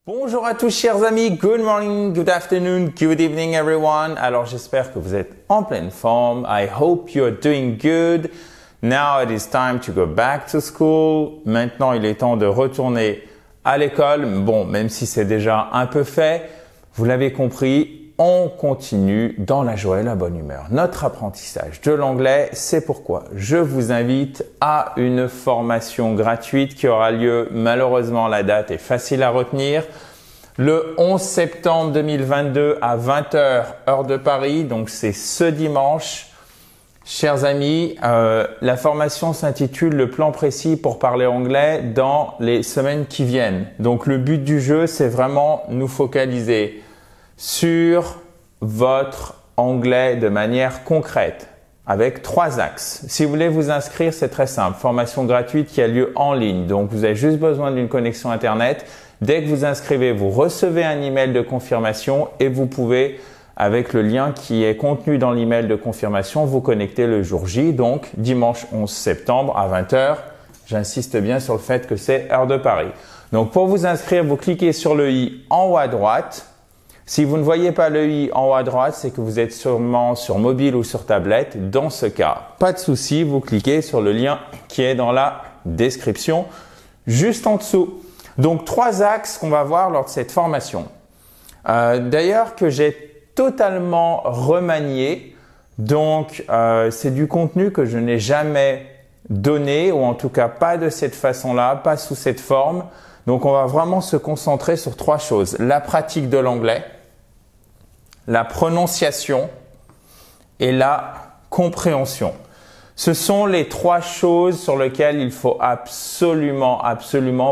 Bonjour à tous chers amis, good morning, good afternoon, good evening everyone. Alors j'espère que vous êtes en pleine forme. I hope you're doing good. Now it is time to go back to school. Maintenant il est temps de retourner à l'école. Bon, même si c'est déjà un peu fait, vous l'avez compris, on continue dans la joie et la bonne humeur. Notre apprentissage de l'anglais, c'est pourquoi je vous invite à une formation gratuite qui aura lieu, malheureusement la date est facile à retenir, le 11 septembre 2022 à 20 h heure de Paris, donc c'est ce dimanche. Chers amis, la formation s'intitule « Le plan précis pour parler anglais dans les semaines qui viennent ». Donc le but du jeu, c'est vraiment nous focaliser sur votre anglais de manière concrète avec 3 axes. Si vous voulez vous inscrire, c'est très simple. Formation gratuite qui a lieu en ligne. Donc, vous avez juste besoin d'une connexion Internet. Dès que vous inscrivez, vous recevez un email de confirmation et vous pouvez, avec le lien qui est contenu dans l'email de confirmation, vous connecter le jour J. Donc, dimanche 11 septembre à 20 h. J'insiste bien sur le fait que c'est heure de Paris. Donc, pour vous inscrire, vous cliquez sur le i en haut à droite. Si vous ne voyez pas le i en haut à droite, c'est que vous êtes sûrement sur mobile ou sur tablette. Dans ce cas, pas de souci, vous cliquez sur le lien qui est dans la description, juste en dessous. Donc, 3 axes qu'on va voir lors de cette formation. D'ailleurs, que j'ai totalement remanié. Donc, c'est du contenu que je n'ai jamais donné, ou en tout cas pas de cette façon-là, pas sous cette forme. Donc, on va vraiment se concentrer sur 3 choses. La pratique de l'anglais, la prononciation et la compréhension. Ce sont les 3 choses sur lesquelles il faut absolument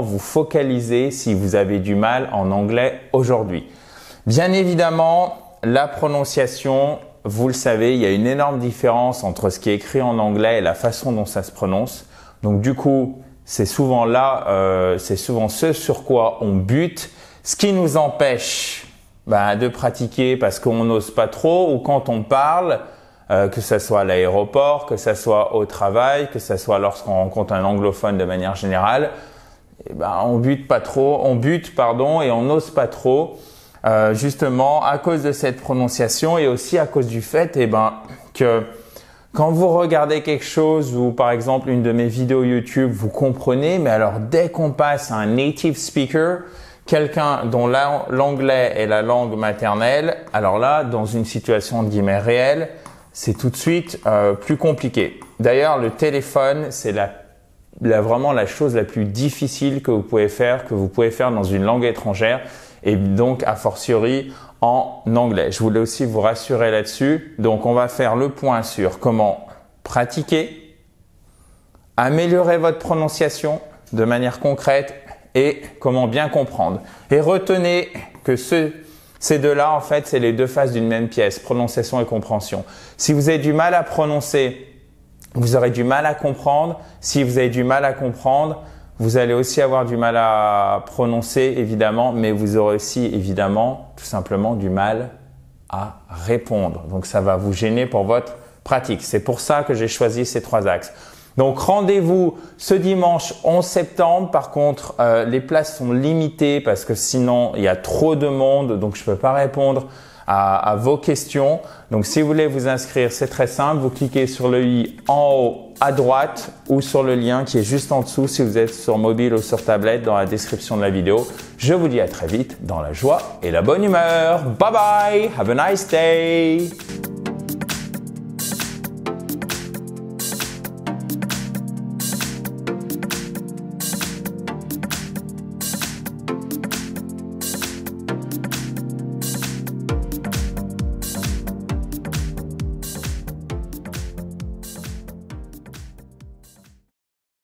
vous focaliser si vous avez du mal en anglais aujourd'hui. Bien évidemment, la prononciation, vous le savez, il y a une énorme différence entre ce qui est écrit en anglais et la façon dont ça se prononce. Donc du coup, c'est souvent ce sur quoi on bute, ce qui nous empêche de pratiquer parce qu'on n'ose pas trop, ou quand on parle, que ce soit à l'aéroport, que ce soit au travail, que ce soit lorsqu'on rencontre un anglophone de manière générale, on bute et on n'ose pas trop, justement à cause de cette prononciation et aussi à cause du fait que quand vous regardez quelque chose ou par exemple une de mes vidéos YouTube, vous comprenez, mais alors dès qu'on passe à un native speaker, quelqu'un dont l'anglais est la langue maternelle, alors là, dans une situation de guillemets réelle, c'est tout de suite plus compliqué. D'ailleurs, le téléphone, c'est vraiment la chose la plus difficile que vous pouvez faire dans une langue étrangère et donc a fortiori en anglais. Je voulais aussi vous rassurer là-dessus. Donc, on va faire le point sur comment pratiquer, améliorer votre prononciation de manière concrète et comment bien comprendre. Et retenez que ces deux-là, en fait, c'est les 2 faces d'une même pièce, prononciation et compréhension. Si vous avez du mal à prononcer, vous aurez du mal à comprendre. Si vous avez du mal à comprendre, vous allez aussi avoir du mal à prononcer, évidemment, mais vous aurez aussi, évidemment, tout simplement du mal à répondre. Donc, ça va vous gêner pour votre pratique. C'est pour ça que j'ai choisi ces 3 axes. Donc, rendez-vous ce dimanche 11 septembre. Par contre, les places sont limitées parce que sinon, il y a trop de monde. Donc, je ne peux pas répondre à vos questions. Donc, si vous voulez vous inscrire, c'est très simple. Vous cliquez sur le i en haut à droite ou sur le lien qui est juste en dessous si vous êtes sur mobile ou sur tablette dans la description de la vidéo. Je vous dis à très vite dans la joie et la bonne humeur. Bye bye! Have a nice day!